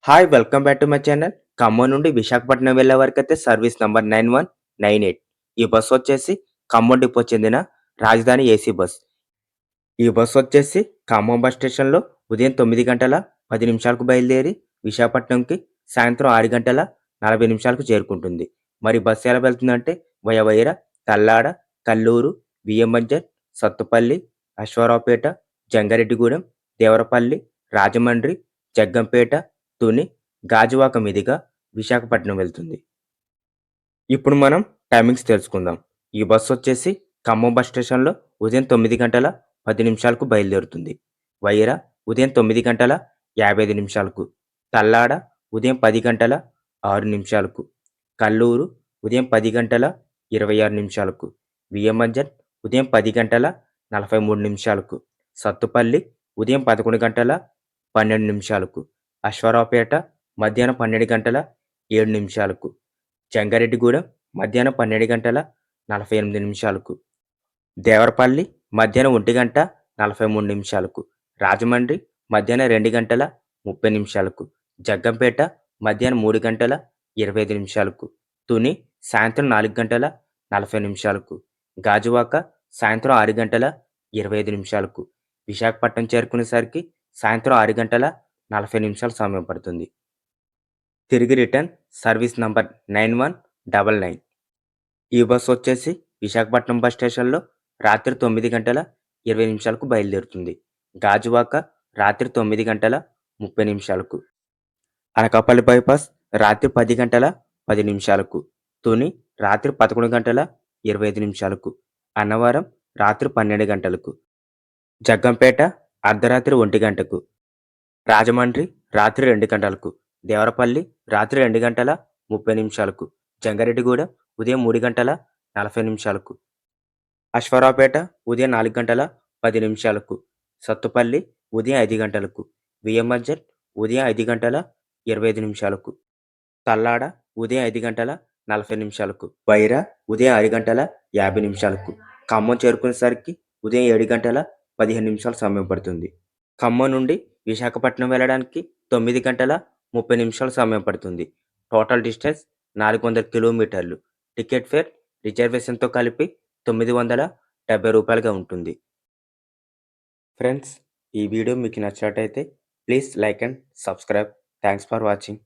Hi! Welcome back to my channel. Khammam నుండి విశాఖపట్నం వెళ్ళే వరకైతే సర్వీస్ నంబర్ 9198. ఈ బస్ వచ్చేసి ఖమ్మం డిపో చెందిన రాజధాని ఏసీ బస్. ఈ బస్ వచ్చేసి ఖమ్మం బస్ స్టేషన్‌లో ఉదయం 9 గంటల 10 నిమిషాలకు బయలుదేరి విశాఖపట్నంకి సాయంత్రం 6 గంటల 40 నిమిషాలకు చేరుకుంటుంది. మరి బస్సు ఎలా వెళ్తుందంటే వయా తల్లాడ, కల్లూరు, బియ్యంబంజర్, సత్తుపల్లి, అశ్వారావుపేట, జంగారెడ్డిగూడెం, దేవరపల్లి, రాజమండ్రి, జగ్గంపేట, తుని, గాజువాక మీదుగా విశాఖపట్నం వెళ్తుంది. ఇప్పుడు మనం టైమింగ్స్ తెలుసుకుందాం. ఈ బస్ వచ్చేసి ఖమ్మం బస్ స్టేషన్‌లో ఉదయం 9 గంటల 10 నిమిషాలకు బయలుదేరుతుంది. వైరా ఉదయం 9 గంటల 55 నిమిషాలకు, తల్లాడ ఉదయం 10 గంటల 6 నిమిషాలకు, కల్లూరు ఉదయం 10 గంటల 26 నిమిషాలకు, బియ్యంబంజర్ ఉదయం 10 గంటల 43 నిమిషాలకు, సత్తుపల్లి ఉదయం 11 గంటల 12 నిమిషాలకు, అశ్వారావుపేట మధ్యాహ్నం 12 గంటల 7 నిమిషాలకు, జంగారెడ్డిగూడెం మధ్యాహ్నం 12 గంటల 48 నిమిషాలకు, దేవరపల్లి మధ్యాహ్నం 1:43 నిమిషాలకు, రాజమండ్రి మధ్యాహ్నం 2 గంటల 30 నిమిషాలకు, జగ్గంపేట మధ్యాహ్నం 3 గంటల 25 నిమిషాలకు, తుని సాయంత్రం 4 గంటల 40 నిమిషాలకు, గాజువాక సాయంత్రం 6 గంటల 25 నిమిషాలకు, విశాఖపట్నం చేరుకునేసరికి సాయంత్రం 6 గంటల 40 నిమిషాలు సమయం పడుతుంది. తిరిగి రిటర్న్ సర్వీస్ నంబర్ 9199. ఈ బస్ వచ్చేసి విశాఖపట్నం బస్ స్టేషన్‌లో రాత్రి 9 గంటల 20 నిమిషాలకు బయలుదేరుతుంది. గాజువాక రాత్రి 9 గంటల 30 నిమిషాలకు, అనకాపల్లి బైపాస్ రాత్రి 10 గంటల 10 నిమిషాలకు, తుని రాత్రి 11 గంటల 25 నిమిషాలకు, అన్నవరం రాత్రి 12 గంటలకు, జగ్గంపేట అర్ధరాత్రి 1 గంటకు, రాజమండ్రి రాత్రి 2 గంటలకు, దేవరపల్లి రాత్రి 2 గంటల 30 నిమిషాలకు, జంగారెడ్డిగూడెం ఉదయం 3 గంటల 40 నిమిషాలకు, అశ్వారావుపేట ఉదయం 4 గంటల 10 నిమిషాలకు, సత్తుపల్లి ఉదయం 5 గంటలకు, బియ్యంబంజర్ ఉదయం 5 గంటల 25 నిమిషాలకు, తల్లాడ ఉదయం 5 గంటల 40 నిమిషాలకు, వైరా ఉదయం 6 గంటల 50 నిమిషాలకు, ఖమ్మం చేరుకునేసరికి ఉదయం 7 గంటల 15 నిమిషాలు సమయం పడుతుంది. ఖమ్మం నుండి విశాఖపట్నం వెళ్ళడానికి 9 గంటల 30 నిమిషాలు సమయం పడుతుంది. టోటల్ డిస్టెన్స్ 400 కిలోమీటర్లు. టికెట్ ఫేర్ రిజర్వేషన్‌తో కలిపి రూ. 970గా ఉంటుంది. ఫ్రెండ్స్, ఈ వీడియో మీకు నచ్చినట్టయితే please like and subscribe. Thanks for watching.